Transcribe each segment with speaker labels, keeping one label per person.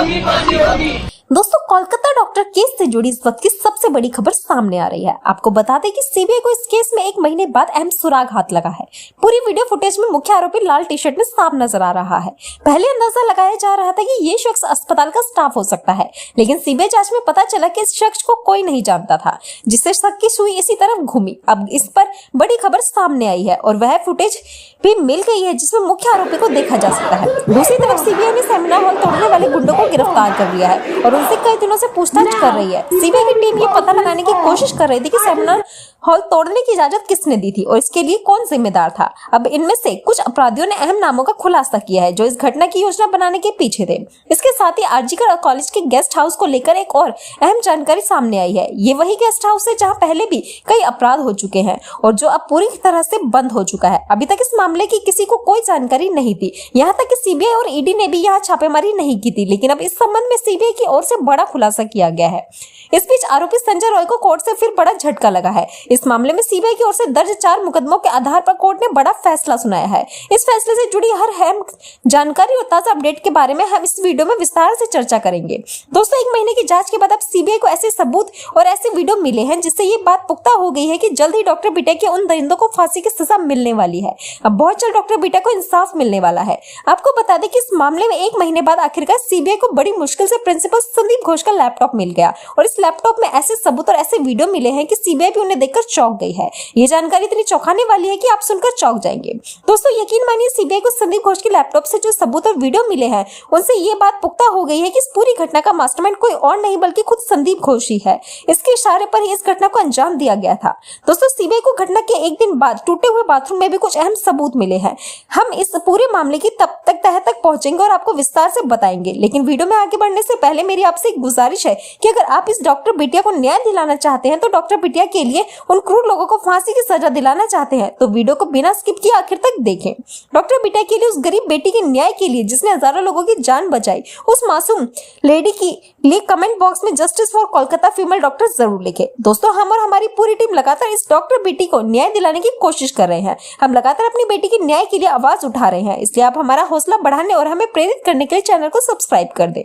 Speaker 1: दोस्तों, Kolkata doctor case से जुड़ी इस वक्त की सबसे बड़ी खबर सामने आ रही है। आपको बता दें कि सीबीआई को इस केस में 1 महीने बाद अहम सुराग हाथ लगा है। पूरी वीडियो फुटेज में मुख्य आरोपी लाल टी शर्ट में साफ नजर आ रहा है। पहले अंदाजा लगाया जा रहा था कि ये शख्स अस्पताल का स्टाफ हो सकता है, लेकिन सीबीआई जांच में पता चला कि इस शख्स को कोई नहीं जानता था, जिससे शक की सुई इसी तरफ घूमी। अब इस पर बड़ी खबर सामने आई है और वह फुटेज भी मिल गई है जिसमें मुख्य आरोपी को देखा जा सकता है। दूसरी तरफ सीबीआई ने सेमिनार हॉल तोड़ने वाले गुंडों को गिरफ्तार कर लिया है और उनसे कई दिनों से पूछताछ कर रही है। सीबीआई की टीम ये पता लगाने की कोशिश कर रही थी कि सेमिनार हॉल तोड़ने की इजाजत किसने दी थी और इसके लिए कौन जिम्मेदार था। अब इनमें से कुछ अपराधियों ने अहम नामों का खुलासा किया है जो इस घटना की योजना बनाने के पीछे थे। इसके साथ ही आरजीकर कॉलेज के गेस्ट हाउस को लेकर एक और अहम जानकारी सामने आई है। ये वही गेस्ट हाउस है जहां पहले भी कई अपराध हो चुके हैं और जो अब पूरी तरह से बंद हो चुका है। अभी तक इस मामले की किसी को कोई जानकारी नहीं थी, यहाँ तक कि सीबीआई और ईडी ने भी यहाँ छापेमारी नहीं की थी, लेकिन अब इस संबंध में सीबीआई की ओर से बड़ा खुलासा किया गया है। इस बीच आरोपी संजय रॉय को कोर्ट से फिर बड़ा झटका लगा है। इस मामले में सीबीआई की ओर से दर्ज 4 मुकदमों के आधार पर कोर्ट ने बड़ा फैसला सुनाया है। इस फैसले से जुड़ी हर अहम जानकारी और ताजा अपडेट के बारे में हम इस वीडियो में विस्तार से चर्चा करेंगे। दोस्तों, 1 महीने की जांच के बाद अब सीबीआई को ऐसे सबूत और ऐसे वीडियो मिले हैं जिससे ये बात पुख्ता हो गई है कि जल्द ही डॉक्टर बिटिया के उन दरिंदों को फांसी की सजा मिलने वाली है। अब बहुत जल्द डॉक्टर बिटिया को इंसाफ मिलने वाला है। आपको बता दें कि इस मामले में 1 महीने बाद आखिरकार सीबीआई को बड़ी मुश्किल से प्रिंसिपल संदीप घोष का लैपटॉप मिल गया और इस लैपटॉप में ऐसे सबूत और ऐसे वीडियो मिले हैं कि सीबीआई भी उन्हें देखकर चौंक गई है। ये जानकारी इतनी चौंकाने वाली है कि आप सुनकर चौंक जाएंगे। दोस्तों, यकीन मानिए, सीबीआई को संदीप घोष के लैपटॉप से जो सबूत और वीडियो मिले हैं उनसे ये बात पुख्ता हो गई है कि इस पूरी घटना का मास्टरमाइंड कोई और नहीं बल्कि खुद संदीप घोष ही है। इसके इशारे पर ही इस घटना को अंजाम दिया गया था। दोस्तों, सीबीआई को घटना के 1 दिन बाद टूटे हुए बाथरूम में भी कुछ अहम सबूत मिले हैं। हम इस पूरे मामले की तब तक तह तक पहुंचेंगे और आपको विस्तार से बताएंगे, लेकिन वीडियो में आगे बढ़ने से पहले मेरी आपसे एक गुजारिश है कि अगर आप इस डॉक्टर बिटिया को न्याय दिलाना चाहते हैं, तो डॉक्टर बिटिया के लिए उन क्रूर लोगों को फांसी की सजा दिलाना चाहते हैं, तो वीडियो को बिना स्किप किए आखिर तक देखें। डॉक्टर बिटिया के लिए, उस गरीब बेटी के न्याय के लिए जिसने हजारों लोगों की जान बचाई, उस मासूम लेडी की लिए कमेंट बॉक्स में justice for Kolkata female doctor जरूर लिखें। दोस्तों, हम और हमारी पूरी टीम लगातार इस डॉक्टर बेटी को न्याय दिलाने की कोशिश कर रहे हैं। हम लगातार अपनी बेटी के न्याय के लिए आवाज उठा रहे हैं, इसलिए आप हमारा हौसला बढ़ाने और हमें प्रेरित करने के लिए चैनल को सब्सक्राइब कर दें।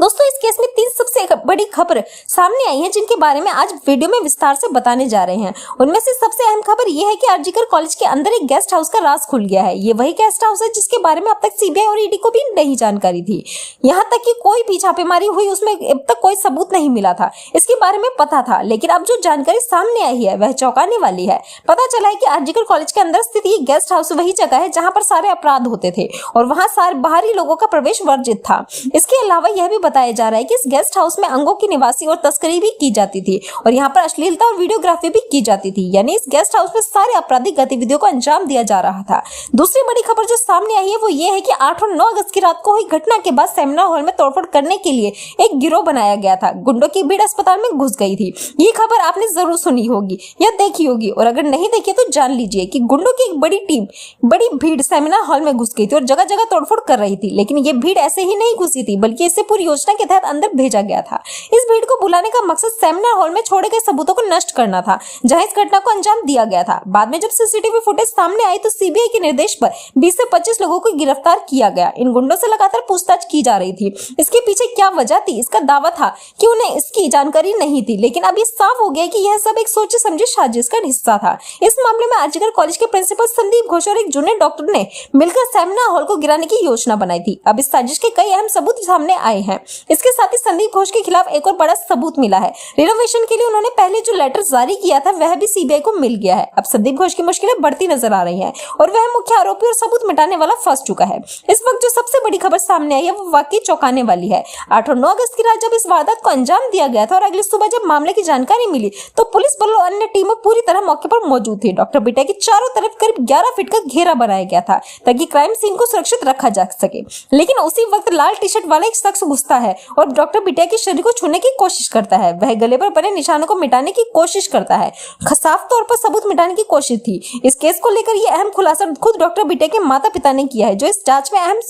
Speaker 1: दोस्तों, इस केस में 3 सबसे बड़ी खबर सामने आई है जिनके बारे में आज वीडियो में विस्तार से बताने जा रहे हैं। उनमें से सबसे अहम खबर यह है कि आरजीकर कॉलेज के अंदर एक गेस्ट हाउस का राज खुल गया है। ये वही गेस्ट हाउस है जिसके बारे में अब तक सीबीआई और ईडी को भी नहीं जानकारी थी। यहाँ तक कि कोई भी छापेमारी हुई उसमें अब तक कोई सबूत नहीं मिला था। इसके बारे में पता था, लेकिन अब जो जानकारी सामने आई है वह चौंकाने वाली है। पता चला है कि आरजीकर कॉलेज के अंदर स्थित ये गेस्ट हाउस वही जगह है जहाँ पर सारे अपराध होते थे और वहाँ सारे बाहरी लोगों का प्रवेश वर्जित था। इसके अलावा यह भी बताया जा रहा है कि इस गेस्ट हाउस में अंगों की निवासी और तस्करी भी की जाती थी और यहाँ पर अश्लीलता और वीडियोग्राफी भी की जाती थी। यानी इस गेस्ट हाउस में सारे आपराधिक गतिविधियों को अंजाम दिया जा रहा था। दूसरी बड़ी खबर जो सामने आई है वो ये है कि 8 और 9 अगस्त की रात को हुई घटना के बाद सेमिनार हॉल में तोड़फोड़ करने के लिए एक गिरोह बनाया गया था। गुंडों की भीड़ अस्पताल में घुस गई थी। ये खबर आपने जरूर सुनी होगी या देखी होगी, और अगर नहीं देखी तो जान लीजिए कि गुंडों की एक बड़ी टीम, बड़ी भीड़ सेमिनार हॉल में घुस गई थी और जगह जगह तोड़फोड़ कर रही थी। लेकिन ये भीड़ ऐसे ही नहीं घुसी थी, बल्कि इससे पूरी योजना के तहत अंदर भेजा गया था। इस भीड़ को बुलाने का मकसद सेमिनार हॉल में छोड़े गए सबूतों को नष्ट करना था, जहां इस घटना को अंजाम दिया गया था। बाद में जब सीसीटीवी फुटेज सामने आई तो सीबीआई के निर्देश पर 20 से 25 लोगों को गिरफ्तार किया गया। इन गुंडों से लगातार पूछताछ की जा रही थी। इसके पीछे क्या वजह थी, इसका दावा था कि उन्हें इसकी जानकारी नहीं थी, लेकिन अब ये साफ हो गया कि यह सब एक सोचे समझे साजिश का हिस्सा था। इस मामले में आरजीकर कॉलेज के प्रिंसिपल संदीप घोष और एक जूनियर डॉक्टर ने मिलकर सेमिनार हॉल को गिराने की योजना बनाई थी। अब इस साजिश के कई अहम सबूत सामने आए हैं। इसके साथ ही संदीप घोष के खिलाफ एक और बड़ा सबूत मिला है। रिनोवेशन के लिए उन्होंने पहले जो लेटर जारी किया था वह भी सीबीआई को मिल गया है। अब संदीप घोष की मुश्किलें बढ़ती नजर आ रही हैं और वह मुख्य आरोपी और सबूत मिटाने वाला फंस चुका है। इस वक्त जो सबसे बड़ी खबर सामने आई है वो वाकई चौंकाने वाली है। 8 और 9 अगस्त की रात जब इस वारदात को अंजाम दिया गया था और अगली सुबह जब मामले की जानकारी मिली तो पुलिस बल और अन्य टीमें पूरी तरह मौके पर मौजूद थी। डॉक्टर बिटिया की चारों तरफ करीब 11 फीट का घेरा बनाया गया था ताकि क्राइम सीन को सुरक्षित रखा जा सके। लेकिन उसी वक्त लाल टी शर्ट वाला एक शख्स घुसता है और डॉक्टर बिटिया के शरीर को छूने की कोशिश करता है। वह गले पर बने निशानों को मिटाने की कोशिश करता है। साफ तौर पर सबूत मिटाने की कोशिश थी। इस केस को लेकर यह अहम खुलासा खुद डॉक्टर बिटिया के माता पिता ने किया है, जो इस जांच में अहम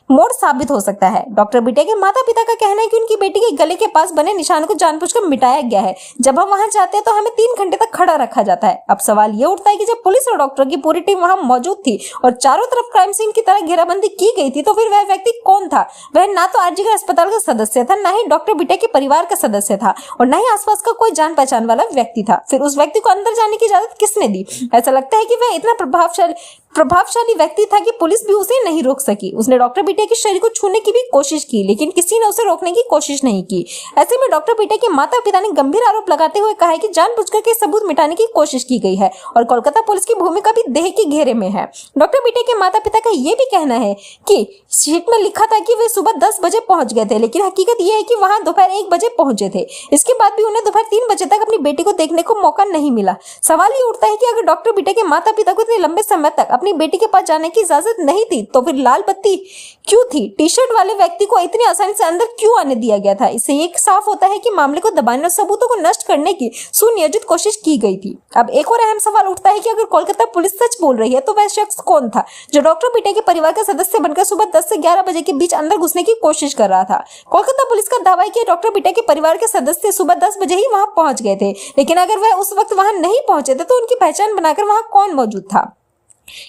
Speaker 1: मोड़ साबित हो सकता है। डॉक्टर बिटिया के माता पिता का कहना है कि उनकी बेटी के गले के पास बने निशान को जानबूझकर मिटाया गया है। जब हम वहां जाते हैं तो हमें 3 घंटे तक खड़ा रखा जाता है। अब सवाल ये उठता है कि जब पुलिस और डॉक्टर की पूरी टीम वहां मौजूद थी और चारों तरफ क्राइम सीन की तरह घेराबंदी की गई थी, तो फिर वह व्यक्ति कौन था? वह ना तो आरजीकर अस्पताल का सदस्य था, ना ही डॉक्टर बिटिया के परिवार का सदस्य था और ना ही आसपास का कोई जान पहचान वाला व्यक्ति था। फिर उस व्यक्ति को अंदर जाने की इजाजत किसने दी? ऐसा लगता है कि वह इतना प्रभावशाली व्यक्ति था कि पुलिस भी उसे नहीं रोक सकी। उसने डॉक्टर बिटिया के शरीर को छूने की भी कोशिश की, लेकिन किसी ने उसे रोकने की कोशिश नहीं की। ऐसे में डॉक्टर बिटिया के माता पिता ने गंभीर आरोप लगाते हुए कहा है कि जानबूझकर के सबूत मिटाने की कोशिश की गई है और कोलकाता पुलिस की भूमिका भी देह के घेरे में है। डॉक्टर बिटिया के माता पिता का यह भी कहना है कि शीट में लिखा था कि वे सुबह 10 बजे पहुंच गए थे, लेकिन हकीकत यह है कि वहां दोपहर 1 बजे पहुंचे थे। इसके बाद भी उन्हें दोपहर 3 बजे तक अपनी बेटी को देखने को मौका नहीं मिला। सवाल ये उठता है कि अगर डॉक्टर बिटिया के माता पिता को इतने लंबे समय तक अपनी बेटी के पास जाने की इजाजत नहीं थी, तो फिर लाल बत्ती क्यों थी? टी शर्ट वाले व्यक्ति को इतनी आसानी से अंदर क्यों आने दिया गया था? इससे ये साफ होता है कि मामले को दबाने और सबूतों को नष्ट करने की सुनियोजित कोशिश की गई थी। अब एक और अहम सवाल उठता है कि अगर कोलकाता पुलिस सच बोल रही है तो वह शख्स कौन था जो डॉक्टर बिटिया के परिवार का सदस्य बनकर सुबह 10 से 11 बजे के बीच अंदर घुसने की कोशिश कर रहा था? कोलकाता पुलिस का दावा है कि डॉक्टर बिटिया के परिवार के सदस्य सुबह 10 बजे ही वहां पहुंच गए थे, लेकिन अगर वह उस वक्त वहां नहीं पहुंचे थे तो उनकी पहचान बनाकर वहां कौन मौजूद था?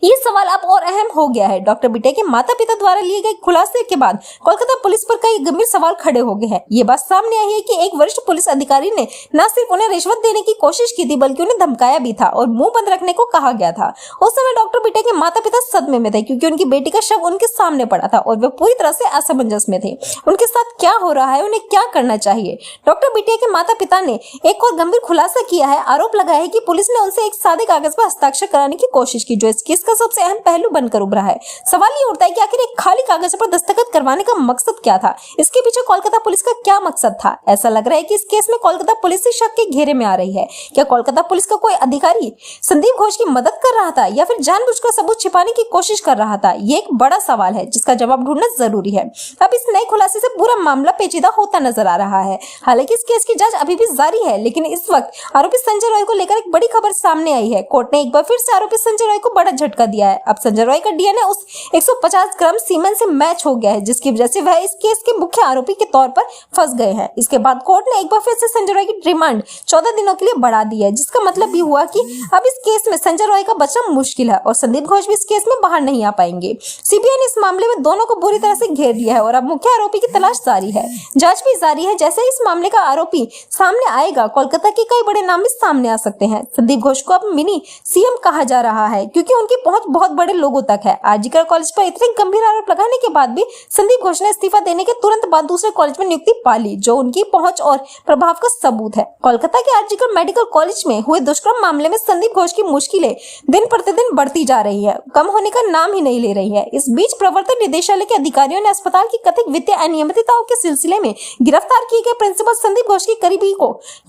Speaker 1: ये सवाल अब और अहम हो गया है। डॉक्टर बिटिया के माता पिता द्वारा लिए गए खुलासे के बाद कोलकाता पुलिस पर कई गंभीर सवाल खड़े हो गए हैं। ये बात सामने आई है कि एक वरिष्ठ पुलिस अधिकारी ने न सिर्फ उन्हें रिश्वत देने की कोशिश की थी, बल्कि उन्हें धमकाया भी था और मुंह बंद रखने को कहा गया था। उस समय डॉक्टर बिटिया के माता पिता सदमे में थे, क्योंकि उनकी बेटी का शव उनके सामने पड़ा था और वे पूरी तरह से असमंजस में थे। उनके साथ क्या हो रहा है, उन्हें क्या करना चाहिए? डॉक्टर बिटिया के माता पिता ने एक और गंभीर खुलासा किया है। आरोप लगाया है कि पुलिस ने उनसे एक सादे कागज पर हस्ताक्षर कराने की कोशिश की, जो इस केस का सबसे अहम पहलू बनकर उभरा है। सवाल ये उठता है कि आखिर एक खाली कागज पर दस्तखत करवाने का मकसद क्या था? इसके पीछे कोलकाता पुलिस का क्या मकसद था? ऐसा लग रहा है कि इस केस में कोलकाता पुलिस शक के घेरे में आ रही है। क्या कोलकाता पुलिस का कोई अधिकारी संदीप घोष की मदद कर रहा था या फिर जानबूझकर सबूत छिपाने की कोशिश कर रहा था? ये एक बड़ा सवाल है जिसका जवाब ढूंढना जरूरी है। अब इस नए खुलासे से पूरा मामला पेचीदा होता नजर आ रहा है। हालांकि इस केस की जांच अभी भी जारी है, लेकिन इस वक्त आरोपी संजय रॉय को लेकर एक बड़ी खबर सामने आई है। कोर्ट ने एक बार फिर से आरोपी संजय रॉय को बड़ा झटका दिया है। अब संजय रॉय का डीएनए उस 150 ग्राम सीमेंट से मैच हो गया है, जिसकी वजह से वह इस केस के मुख्य आरोपी के तौर पर फंस गए हैं। इसके बाद कोर्ट ने एक बार फिर से संजय रॉय की रिमांड 14 दिनों के लिए बढ़ा दी है, जिसका मतलब भी हुआ कि अब इस केस में संजय रॉय का बचना मुश्किल है और संदीप घोष भी इस केस में बाहर नहीं आ पाएंगे। सीबीआई ने इस मामले में दोनों को बुरी तरह से घेर लिया है और अब मुख्य आरोपी की तलाश जारी है। जांच भी जारी है। जैसे इस मामले का आरोपी सामने आएगा, कोलकाता के कई बड़े नाम भी सामने आ सकते हैं। संदीप घोष को अब मिनी सीएम कहा जा रहा है, क्योंकि उनकी पहुंच बहुत बड़े लोगों तक है। आरजीकर कॉलेज पर इतने गंभीर आरोप लगाने के बाद भी संदीप घोष ने इस्तीफा देने के तुरंत बाद दूसरे कॉलेज में नियुक्ति पा ली, जो उनकी पहुंच और प्रभाव का सबूत है। कोलकाता के आरजीकर मेडिकल कॉलेज में हुए दुष्कर्म मामले में संदीप घोष की मुश्किलें दिन प्रतिदिन बढ़ती जा रही है, कम होने का नाम ही नहीं ले रही है। इस बीच प्रवर्तन निदेशालय के अधिकारियों ने अस्पताल की कथित वित्तीय अनियमितताओं के सिलसिले में गिरफ्तार किए गए प्रिंसिपल संदीप घोष की करीबी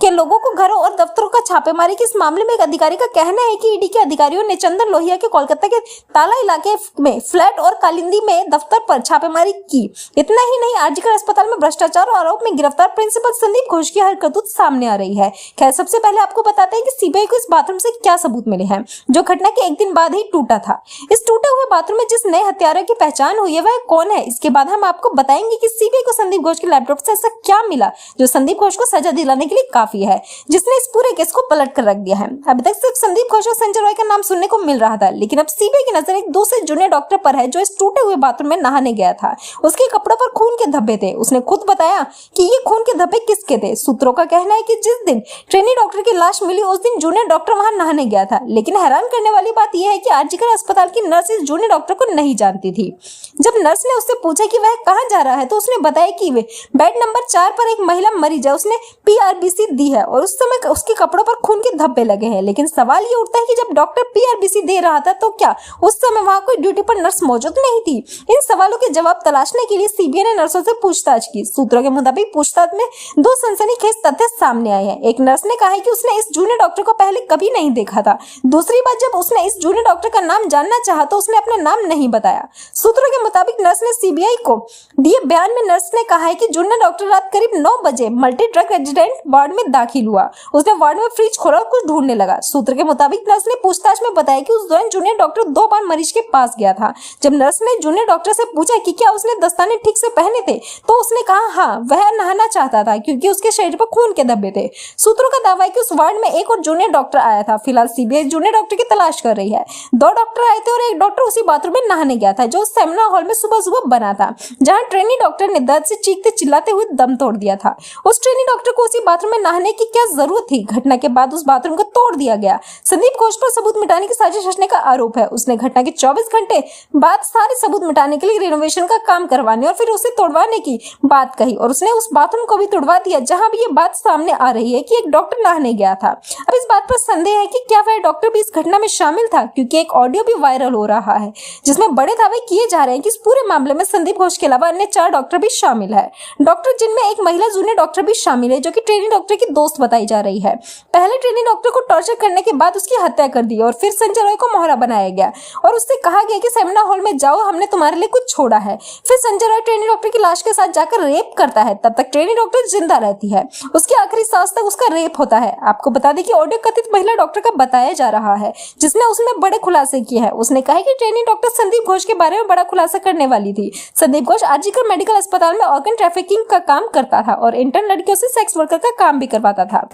Speaker 1: के लोगों को घरों और दफ्तरों का छापेमारी की। इस मामले में एक अधिकारी का कहना है कि ईडी के अधिकारियों ने चंदन लोहिया के कोलकाता के ताला इलाके में फ्लैट और कालिंदी में दफ्तर पर छापेमारी की। इतना ही नहीं, आरजीकर अस्पताल में भ्रष्टाचार आरोप में गिरफ्तार प्रिंसिपल संदीप घोष की हरकत सामने आ रही है। खैर, सबसे पहले आपको बताते हैं कि सीबीआई को इस बाथरूम से क्या सबूत मिले हैं, जो घटना के एक दिन बाद ही टूटा था। इस टूटे हुए बाथरूम में जिस नए हत्यारे की पहचान हुई है वह कौन है? इसके बाद हम आपको बताएंगे कि सीबीआई को संदीप घोष के लैपटॉप से ऐसा क्या मिला जो संदीप घोष को सजा दिलाने के लिए काफी है, जिसने इस पूरे केस को पलट कर रख दिया है। अभी तक सिर्फ संदीप घोष और संजय रॉय का नाम सुनने को मिल रहा था, लेकिन अब सीबीआई की नजर एक दूसरे जूनियर डॉक्टर पर है जो इस टूटे हुए बाथरूम में नहाने गया था। उसके कपड़ों पर खून के धब्बे थे। उसने खुद बताया कि ये खून के धब्बे किसके थे। सूत्रों का कहना है कि जिस दिन ट्रेनी डॉक्टर की लाश मिली उस दिन जूनियर डॉक्टर वहां नहाने गया था। लेकिन हैरान करने वाली बात यह है कि आरजीकर अस्पताल की नर्स इस जूनियर डॉक्टर को नहीं जानती थी। जब नर्स ने उससे पूछा कि वह कहां जा रहा है तो उसने बताया कि वे बेड नंबर 4 पर एक महिला मरीज है, उसने पीआरबीसी दी है और उस समय उसके कपड़ों पर खून के धब्बे लगे हैं। लेकिन सवाल ये उठता है कि जब डॉक्टर पीआरबीसी दे रहा था तो क्या उस समय वहां कोई ड्यूटी पर नर्स मौजूद नहीं थी? इन सवालों के जवाब तलाशने के लिए सीबीआई ने नर्सों से पूछताछ की। सूत्रों के मुताबिक पूछताछ में 2 सनसनीखेज तथ्य सामने आए हैं। एक नर्स ने कहा है कि उसने इस जूनियर डॉक्टर को पहले कभी नहीं देखा था। दूसरी बात, जब उसने इस जूनियर डॉक्टर का नाम जानना चाहा तो उसने अपना नाम नहीं बताया। सूत्रों के मुताबिक नर्स ने सीबीआई को दिए बयान में नर्स ने कहा है कि जूनियर डॉक्टर रात करीब 9 बजे मल्टी ड्रग रेजिडेंट वार्ड में दाखिल हुआ। उसने वार्ड में फ्रिज खोला और कुछ ढूंढने लगा। सूत्र के मुताबिक नर्स ने पूछताछ में बताया कि उस दौरान जूनियर डॉक्टर 2 बार मरीज के पास गया था। जब नर्स ने जूनियर डॉक्टर से पूछा कि क्या उसने दस्ताने ठीक से पहने थे, तो उसने कहा हाँ, वह नहाना चाहता था क्योंकि उसके शरीर पर खून के धब्बे थे। सूत्रों का दावा है कि उस वार्ड में एक और जूनियर डॉक्टर आया था। फिलहाल सीबीआई जूनियर डॉक्टर की तलाश कर रही है। 2 डॉक्टर आए थे और एक डॉक्टर उसी बाथरूम में नहाने गया था जो सेमिनार हॉल में सुबह सुबह बना था, जहां ट्रेनी डॉक्टर ने दर्द से चीखते चिल्लाते हुए दम तोड़ दिया था। उस ट्रेनी डॉक्टर को उसी बाथरूम में नहाने की क्या जरूरत थी? घटना के बाद उस बाथरूम को तोड़ दिया गया। संदीप घोष पर सबूत मिटाने की साजिश रचने का आरोप है। उसने घटना के 24 घंटे बाद सारे सबूत मिटाने के लिए रिनोवेशन का काम करवाने और फिर उसे तोड़वाने की बात कही और उसने उस बाथरूम को भी तोड़वा दिया जहां भी ये बात सामने आ रही है कि एक डॉक्टर नहाने गया था। अब इस बात पर संदेह है कि क्या वह डॉक्टर भी इस घटना में शामिल था, क्योंकि एक ऑडियो भी वायरल हो रहा है जिसमें बड़े दावे किए जा रहे हैं कि इस पूरे मामले में संदीप घोष के अलावा अन्य 4 डॉक्टर भी शामिल है। डॉक्टर जिनमें एक महिला जूनियर डॉक्टर भी शामिल है जो कि ट्रेनी डॉक्टर की दोस्त बताई जा रही है। पहले ट्रेनी डॉक्टर को टॉर्चर करने के बाद उसकी हत्या कर दी और फिर संजय रॉय को मोहरा बनाया गया और उससे कहा गया कि सेमिनार हॉल में जाओ, हमने तुम्हारे लिए कुछ छोड़ा है। फिर संजय रॉय ट्रेनी डॉक्टर की लाश के साथ जाकर रेप करता है। तब तक ट्रेनी डॉक्टर जिंदा रहती है। उसकी आखिरी सांस तक उसका रेप होता है। आपको बता दें कि ऑडियो कथित महिला डॉक्टर का बताया जा रहा है जिसने उसमें बड़े खुलासे किए हैं। उसने कहा कि ट्रेनी डॉक्टर संदीप घोष के बारे में बड़ा खुलासा करने वाली थी। संदीप घोष आरजीकर मेडिकल अस्पताल में ऑर्गन ट्रैफिकिंग का काम करता था और इंटर्न लड़कियों से सेक्स वर्कर का काम भी करवाता था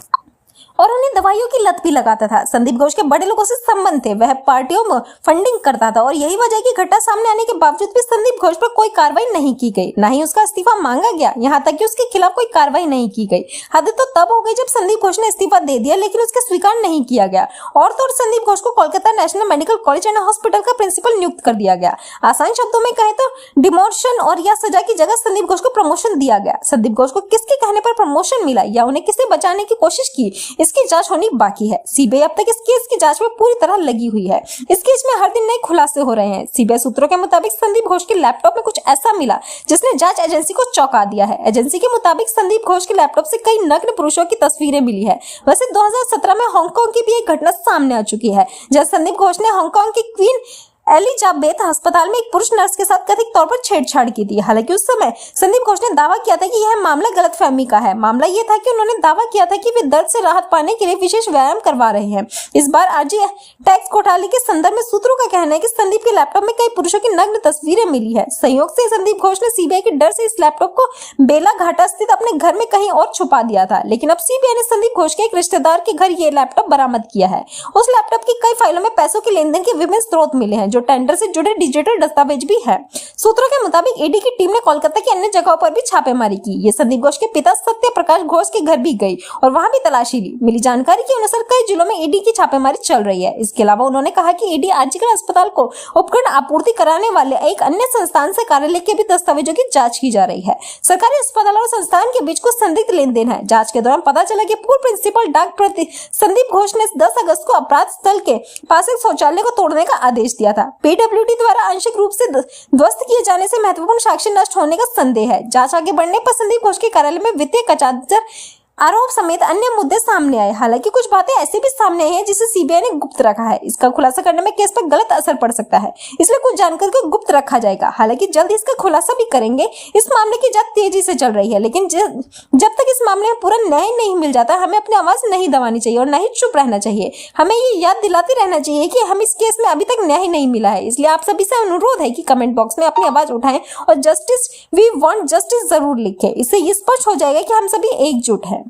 Speaker 1: और उन्हें दवाइयों की लत भी लगाता था। संदीप घोष के बड़े लोगों से संबंध थे, वह पार्टियों में फंडिंग करता था और यही वजह की घटना सामने आने के बावजूद भी संदीप घोष पर कोई कार्रवाई नहीं की गई, ना ही उसका इस्तीफा मांगा गया, यहाँ तक कि उसके खिलाफ कोई कार्रवाई नहीं की गई। हद तो तब हो गई जब संदीप घोष ने इस्तीफा दे दिया लेकिन उसका स्वीकार नहीं किया गया और तो संदीप घोष को Kolkata national medical college and hospital का प्रिंसिपल नियुक्त कर दिया गया। आसान शब्दों में कहें तो डिमोशन और या सजा की जगह संदीप घोष को प्रमोशन दिया गया। संदीप घोष को किसके कहने पर प्रमोशन मिला या उन्हें किसे बचाने की कोशिश की, इसकी जांच होनी बाकी है। सीबीआई अब तक इस केस की जांच में पूरी तरह लगी हुई है। इस केस में हर दिन नए खुलासे हो रहे हैं। सीबीआई सूत्रों के मुताबिक संदीप घोष के लैपटॉप में कुछ ऐसा मिला जिसने जांच एजेंसी को चौंका दिया है। एजेंसी के मुताबिक संदीप घोष के लैपटॉप से कई नग्न पुरुषों की तस्वीरें मिली है। वैसे 2017 में हांगकांग की भी एक घटना सामने आ चुकी है जहां संदीप घोष ने हांगकांग की क्वीन एलिजाबेथ अस्पताल में एक पुरुष नर्स के साथ कथित तौर पर छेड़छाड़ की थी। हालांकि उस समय संदीप घोष ने दावा किया था कि यह मामला गलतफहमी का है। मामला यह था कि उन्होंने दावा किया था कि वे दर्द से राहत पाने के लिए विशेष व्यायाम करवा रहे हैं। इस बार आरजी टैक्स घोटाले के संदर्भ में सूत्रों का कहना है कि संदीप के लैपटॉप में कई पुरुषों की नग्न तस्वीरें मिली है। संयोग से संदीप घोष ने सीबीआई के डर से इस लैपटॉप को बेला घाटा स्थित अपने घर में कहीं और छुपा दिया था, लेकिन अब सीबीआई ने संदीप घोष के एक रिश्तेदार के घर ये लैपटॉप बरामद किया है। उस लैपटॉप की कई फाइलों में पैसों के लेन देन के विभिन्न स्रोत मिले हैं जो टेंडर से जुड़े डिजिटल दस्तावेज भी है। सूत्रों के मुताबिक ईडी की टीम ने कोलकाता की अन्य जगहों पर भी छापेमारी की। ये संदीप घोष के पिता सत्य प्रकाश घोष के घर भी गई और वहां भी तलाशी ली। मिली जानकारी के अनुसार कई जिलों में ईडी की छापेमारी चल रही है। इसके अलावा उन्होंने कहा कि ईडी आरजीकर अस्पताल को उपकरण आपूर्ति कराने वाले एक अन्य संस्थान से कार्यालय के भी दस्तावेजों की जांच की जा रही है। सरकारी अस्पताल और संस्थान के बीच कुछ संदिग्ध लेन देन है। जांच के दौरान पता चला कि पूर्व प्रिंसिपल डॉ. संदीप घोष ने 10 अगस्त को अपराध स्थल के पास एक शौचालय को तोड़ने का आदेश दिया था। पीडब्ल्यूडी द्वारा आंशिक रूप से ध्वस्त किए जाने से महत्वपूर्ण साक्ष्य नष्ट होने का संदेह है। जांच आगे बढ़ने पर संदीप घोष के कार्यालय में वित्तीय कचादर आरोप समेत अन्य मुद्दे सामने आए। हालांकि कुछ बातें ऐसी भी सामने आई हैं जिसे सीबीआई ने गुप्त रखा है। इसका खुलासा करने में केस पर गलत असर पड़ सकता है, इसलिए कुछ जानकारी को गुप्त रखा जाएगा। हालांकि जल्द इसका खुलासा भी करेंगे। इस मामले की जांच तेजी से चल रही है, लेकिन जब तक इस मामले में पूरा न्याय नहीं मिल जाता, हमें अपनी आवाज नहीं दबानी चाहिए और न ही चुप रहना चाहिए। हमें ये याद दिलाते रहना चाहिए कि हम इस केस में अभी तक न्याय नहीं मिला है। इसलिए आप सभी से अनुरोध है कि कमेंट बॉक्स में अपनी आवाज उठाएं और जस्टिस वी वांट जस्टिस जरूर लिखें। इससे ये स्पष्ट हो जाएगा कि हम सभी एकजुट हैं।